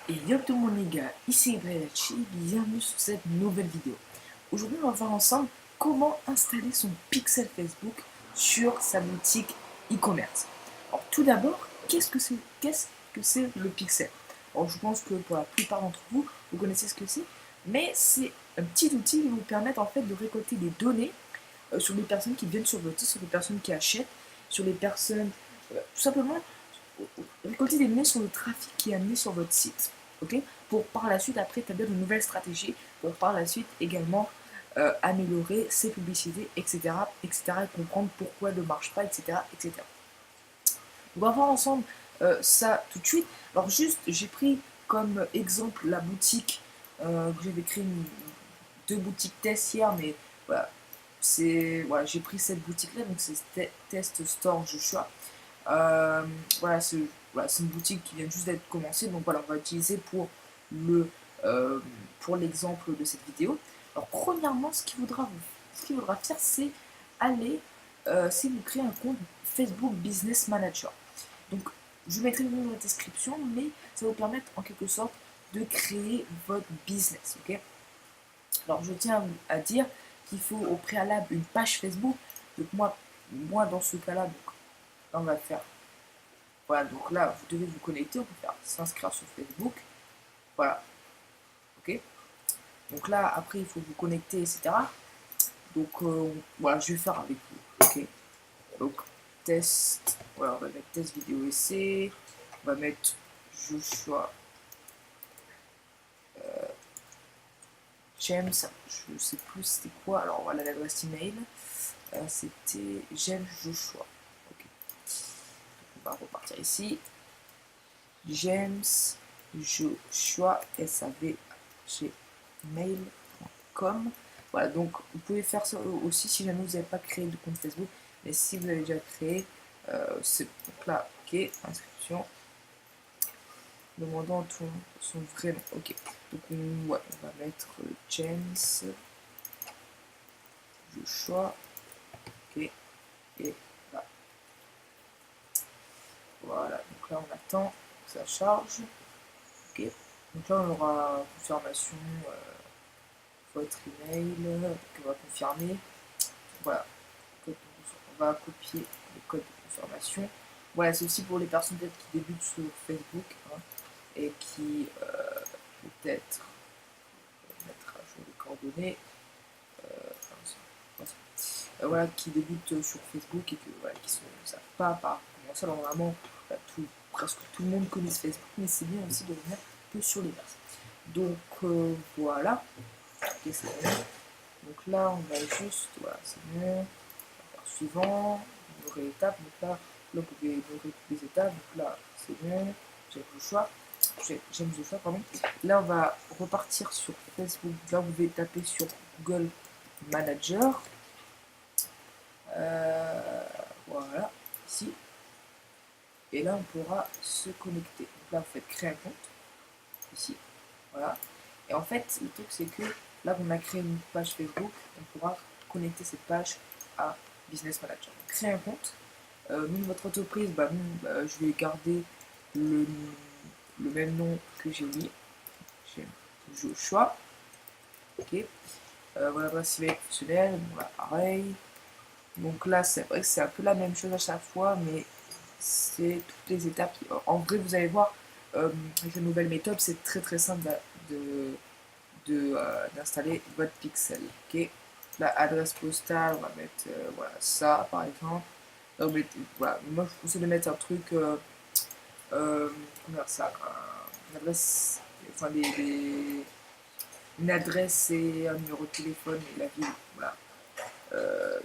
Et yo tout le monde les gars, ici Ibrahim, bienvenue sur cette nouvelle vidéo. Aujourd'hui on va voir ensemble comment installer son pixel Facebook sur sa boutique e-commerce. Alors tout d'abord, qu'est-ce que c'est le pixel? Alors je pense que pour la plupart d'entre vous, vous connaissez ce que c'est, mais c'est un petit outil qui vous permet en fait de récolter des données sur les personnes qui viennent sur votre site, sur les personnes qui achètent, sur les personnes, tout simplement récolter des données sur le trafic qui est amené sur votre site. Ok, pour par la suite après établir de nouvelles stratégies, pour par la suite également améliorer ses publicités, etc., etc., et comprendre pourquoi elle ne marche pas, etc., etc. On va voir ensemble ça tout de suite. Alors juste, j'ai pris comme exemple la boutique que j'avais créé deux boutiques test hier, mais voilà, voilà, j'ai pris cette boutique là, donc c'est Test Store Joshua. Euh, voilà, c'est voilà, une boutique qui vient juste d'être commencée, donc voilà, on va utiliser le euh, pour l'exemple de cette vidéo. Alors premièrement, ce qu'il faudra faire, c'est aller, c'est vous créer un compte Facebook Business Manager. Donc je mettrai le lien dans la description, mais ça va vous permettre en quelque sorte de créer votre business, ok? Alors je tiens à dire qu'il faut au préalable une page Facebook. Donc moi dans ce cas-là, donc là on va faire. Voilà, donc là vous devez vous connecter, on peut faire s'inscrire sur Facebook. Voilà, ok. Donc là après il faut vous connecter, etc. Donc voilà, je vais faire avec vous. Ok. Donc test, voilà, on va mettre test vidéo essai, on va mettre Joshua James, je sais plus c'était quoi, alors voilà l'adresse email, c'était James Joshua. Ok, on va repartir ici. James Joshua SAV gmail.com. Voilà, donc vous pouvez faire ça aussi si jamais vous n'avez pas créé de compte Facebook, mais si vous avez déjà créé, c'est donc là, ok, inscription, demandant son vrai nom, ok. Donc ouais, on va mettre James Joshua, ok, et là, voilà, donc là on attend que ça charge, ok. Donc là on aura confirmation, votre email, on va confirmer, voilà, on va copier le code de confirmation. Voilà, c'est aussi pour les personnes peut-être qui débutent sur Facebook, hein, et qui peut-être mettre à jour les coordonnées, voilà, qui débutent sur Facebook et que, voilà, qui ne savent pas par comment ça. Alors vraiment, presque tout le monde connaît Facebook, mais c'est bien aussi de revenir un peu sur les bases. Donc voilà, okay, c'est bon. Donc là, on va juste, voilà, c'est bon. Suivant, vous aurez l'étape, donc là vous pouvez ouvrir toutes les étapes, donc là c'est bon, j'aime le choix, j'aime le choix, pardon. Là on va repartir sur Facebook, là vous pouvez taper sur Google Manager, voilà, ici, et là on pourra se connecter. Donc là vous faites créer un compte, ici, voilà, et en fait le truc c'est que là on a créé une page Facebook, on pourra connecter cette page à Business Manager. Donc, créer un compte. Nom de votre entreprise, je vais garder le, le même nom que j'ai mis. J'ai Joshua. Ok. Voilà, l'adresse email professionnelle. Voilà, pareil. Donc là, c'est vrai que c'est un peu la même chose à chaque fois, mais c'est toutes les étapes. En vrai, vous allez voir, avec la nouvelle méthode, c'est très très simple d'installer votre pixel. Ok. La adresse postale, on va mettre voilà, ça par exemple. Voilà, moi je vous conseille de mettre un truc comment dire ça, une adresse, enfin une adresse et un numéro de téléphone et la ville, voilà. Euh,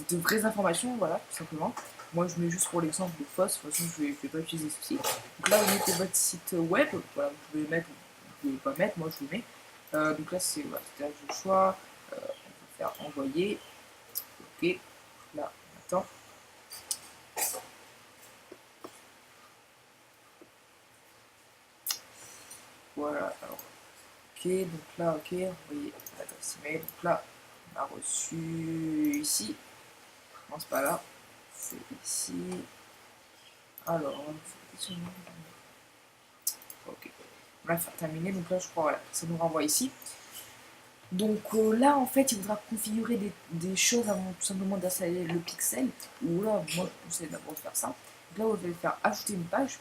de vraies informations, voilà, tout simplement. Moi je mets juste pour l'exemple de fausses, de toute façon je ne vais pas utiliser ceci. Donc là vous mettez votre site web, voilà, vous pouvez mettre, vous pouvez pas mettre, moi je vous mets. Donc là c'est voilà, le choix, on va faire envoyer, ok, là on attend. Voilà, alors ok, donc là, ok, envoyer l'adresse email. Donc là, on a reçu ici. Non, c'est pas là. C'est ici. Alors, ok. On va faire terminer. Donc là, je crois, voilà, ça nous renvoie ici. Donc là, en fait, il faudra configurer des choses avant tout simplement d'installer le pixel. Ou là, moi, je conseille d'abord de faire ça. Donc là, vous allez faire ajouter une page.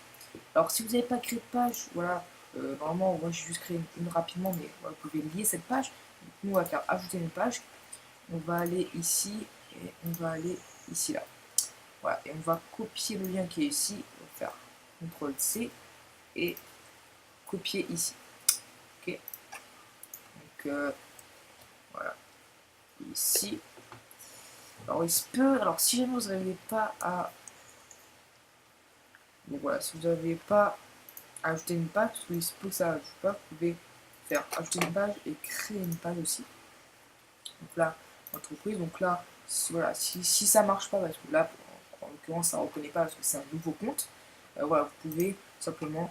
Alors, si vous n'avez pas créé de page, voilà, normalement, moi, j'ai juste créé une rapidement, mais voilà, vous pouvez lier cette page. Donc, nous, on va faire ajouter une page. On va aller ici et on va aller ici, là. Voilà, et on va copier le lien qui est ici. On va faire CTRL-C et copier ici. Ok. Donc, voilà, ici. Alors, il se peut, alors si jamais vous n'arrivez pas à. Donc voilà, si vous n'arrivez pas à ajouter une page, parce qu'il se peut que ça n'ajoute pas, vous pouvez faire ajouter une page et créer une page aussi. Donc là, entreprise, donc là, voilà, si ça marche pas, parce que là, en l'occurrence, ça ne reconnaît pas parce que c'est un nouveau compte, voilà, vous pouvez simplement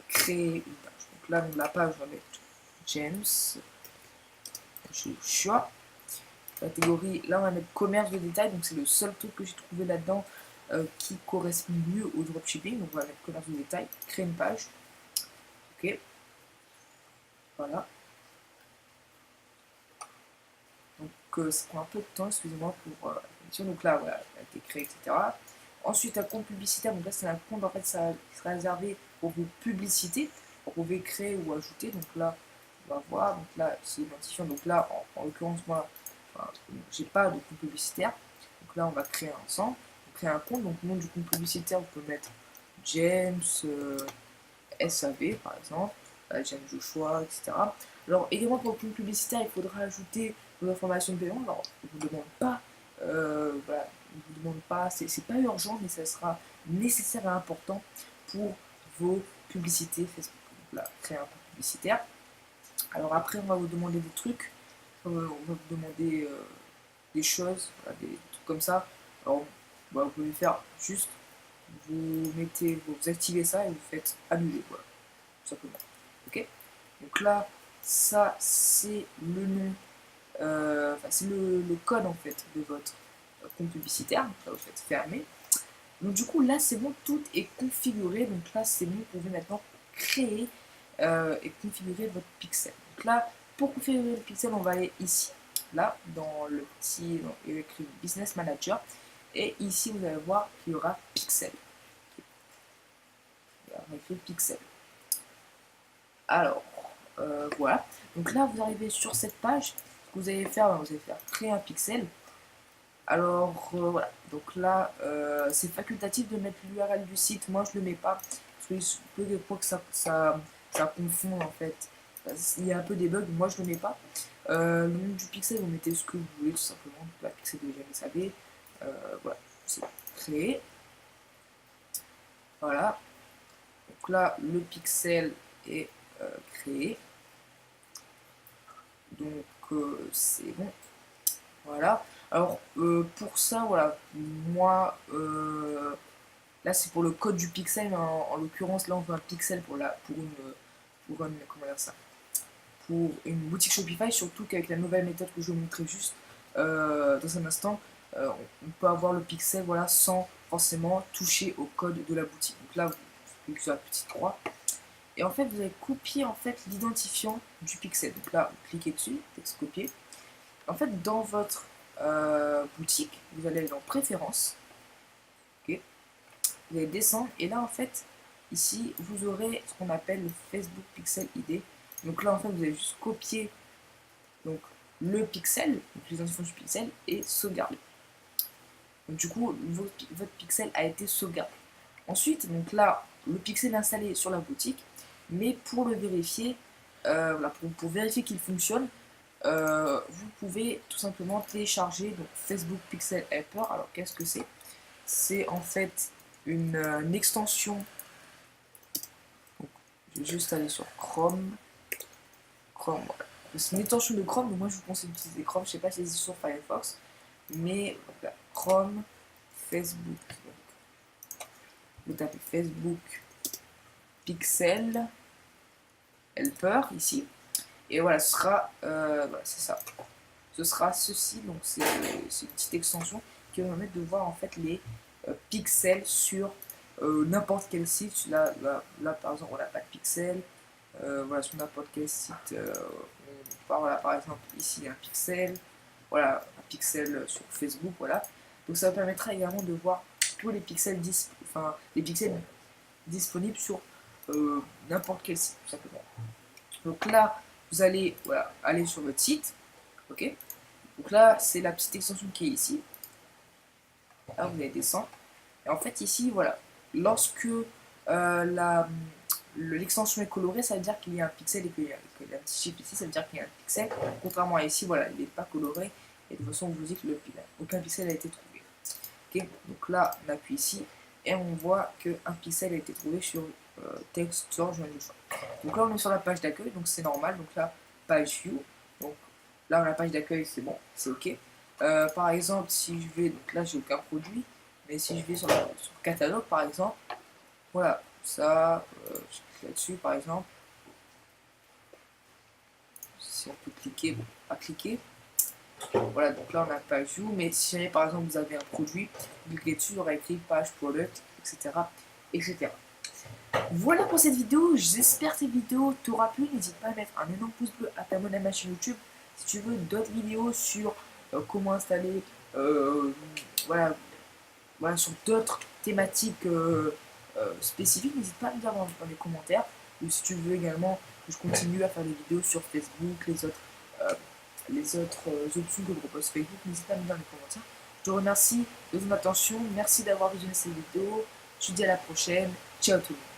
créer une page. Donc là, dans la page, on va mettre James Joshua. Catégorie, là, on va mettre commerce de détail, donc c'est le seul truc que j'ai trouvé là-dedans qui correspond mieux au dropshipping. Donc on va mettre commerce de détail, créer une page. Ok, voilà. Donc ça prend un peu de temps, excusez-moi pour la connexion. Donc là, voilà, elle a été créée, etc. Ensuite, un compte publicitaire. Donc là, c'est un compte en fait, ça sera réservé pour vos publicités. Vous pouvez créer ou ajouter. Donc là, on va voir. Donc là, c'est identifiant. Donc là, en l'occurrence, moi, enfin, j'ai pas de compte publicitaire. Donc là, on va créer ensemble. On crée un compte. Donc, le nom du compte publicitaire, vous pouvez mettre James SAV, par exemple. James Joshua, etc. Alors, également pour le compte publicitaire, il faudra ajouter vos informations de paiement. Alors, je ne vous demande pas, voilà, je vous demande pas, c'est pas urgent, mais ça sera nécessaire et important pour vos publicités Facebook. Donc là, créer un compte publicitaire. Alors après, on va vous demander des trucs. On va vous demander des choses, voilà, des trucs comme ça. Alors, voilà, vous pouvez faire juste, vous activez ça et vous faites annuler, voilà, tout simplement. Ok. Donc là, ça c'est le nom, c'est le code en fait de votre compte publicitaire. Donc là, vous faites fermer. Donc du coup, là c'est bon, tout est configuré. Donc là, c'est bon, vous pouvez maintenant créer et configurer votre pixel. Donc là, pour configurer le pixel, on va aller ici, là, dans le petit, il y a écrit Business Manager. Et ici, vous allez voir qu'il y aura pixel. Il y aura écrit pixel. Alors, voilà. Donc là, vous arrivez sur cette page. Ce que vous allez faire, créer un pixel. Alors, voilà. Donc là, c'est facultatif de mettre l'URL du site. Moi, je ne le mets pas. Parce qu'il se peut des fois que ça confonde, en fait. Il y a un peu des bugs. Moi, je ne le mets pas. Le nom du pixel, vous mettez ce que vous voulez, tout simplement. Donc là, pixel de GMSAB. Voilà. C'est créé. Voilà. Donc là, le pixel est créé. Donc c'est bon. Voilà. Alors pour ça, voilà, moi, là c'est pour le code du pixel, mais en l'occurrence là on veut un pixel comment dire ça, pour une boutique Shopify, surtout qu'avec la nouvelle méthode que je vais vous montrer juste dans un instant, on peut avoir le pixel, voilà, sans forcément toucher au code de la boutique. Donc là, vous cliquez sur la petite croix. Et en fait, vous allez copier en fait l'identifiant du pixel. Donc là, vous cliquez dessus, texte copier. En fait, dans votre boutique, vous allez aller dans Préférences. Okay. Vous allez descendre et là, en fait, ici, vous aurez ce qu'on appelle le Facebook Pixel ID. Donc là, en fait, vous allez juste copier donc, le pixel, donc l'identifiant du pixel, et sauvegarder. Donc du coup, votre pixel a été sauvegardé. Ensuite, donc là, le pixel est installé sur la boutique, mais pour le vérifier, voilà, pour vérifier qu'il fonctionne, vous pouvez tout simplement télécharger donc, Facebook Pixel Helper. Alors qu'est-ce que c'est? C'est en fait une extension. Donc, je vais juste aller sur Chrome. Chrome, voilà. C'est une extension de Chrome, donc moi je vous conseille d'utiliser Chrome. Je ne sais pas si c'est sur Firefox, mais voilà, Chrome, Facebook. Donc, vous tapez Facebook Pixel Helper ici. Et voilà, ce sera, voilà, c'est ça. Ce sera ceci, donc c'est une petite extension qui va permettre de voir en fait les pixels sur n'importe quel site. Là, par exemple, on n'a pas de pixel. Voilà, sur n'importe quel site, voilà, par exemple, ici, il y a un pixel. Voilà, un pixel sur Facebook, voilà. Donc ça permettra également de voir tous les pixels, les pixels disponibles sur n'importe quel site, tout simplement. Donc là, vous allez voilà, aller sur votre site, ok. Donc là, c'est la petite extension qui est ici. Là, vous allez descendre. Et en fait, ici, voilà, lorsque l'extension est colorée, ça veut dire qu'il y a un pixel et qu'il y a un petit chiffre ici, ça veut dire qu'il y a un pixel. Contrairement à ici, voilà, il n'est pas coloré. Et de toute façon, on vous dit que aucun pixel a été trouvé. Okay, donc là, on appuie ici et on voit qu'un pixel a été trouvé sur Text Store. Donc là, on est sur la page d'accueil, donc c'est normal. Donc là, page view. Donc là, la page d'accueil, c'est bon, c'est OK. Par exemple, si je vais, donc là, j'ai aucun produit, mais si je vais sur catalogue, par exemple, voilà, ça, je clique là-dessus, par exemple. Si on peut cliquer, bon, à cliquer. Voilà, donc là on a page view, mais si jamais par exemple vous avez un produit, vous cliquez dessus, il y aura écrit page product, etc. etc. Voilà pour cette vidéo, j'espère que cette vidéo t'aura plu, n'hésite pas à mettre un énorme pouce bleu, à t'abonner à ma chaîne YouTube si tu veux d'autres vidéos sur comment installer, voilà, sur d'autres thématiques spécifiques, n'hésite pas à me dire dans les commentaires, ou si tu veux également que je continue à faire des vidéos sur Facebook, les autres options que propose Facebook, n'hésite pas à me dire dans les commentaires. Je te remercie de ton attention, merci d'avoir visionné cette vidéo, je te dis à la prochaine, ciao tout le monde.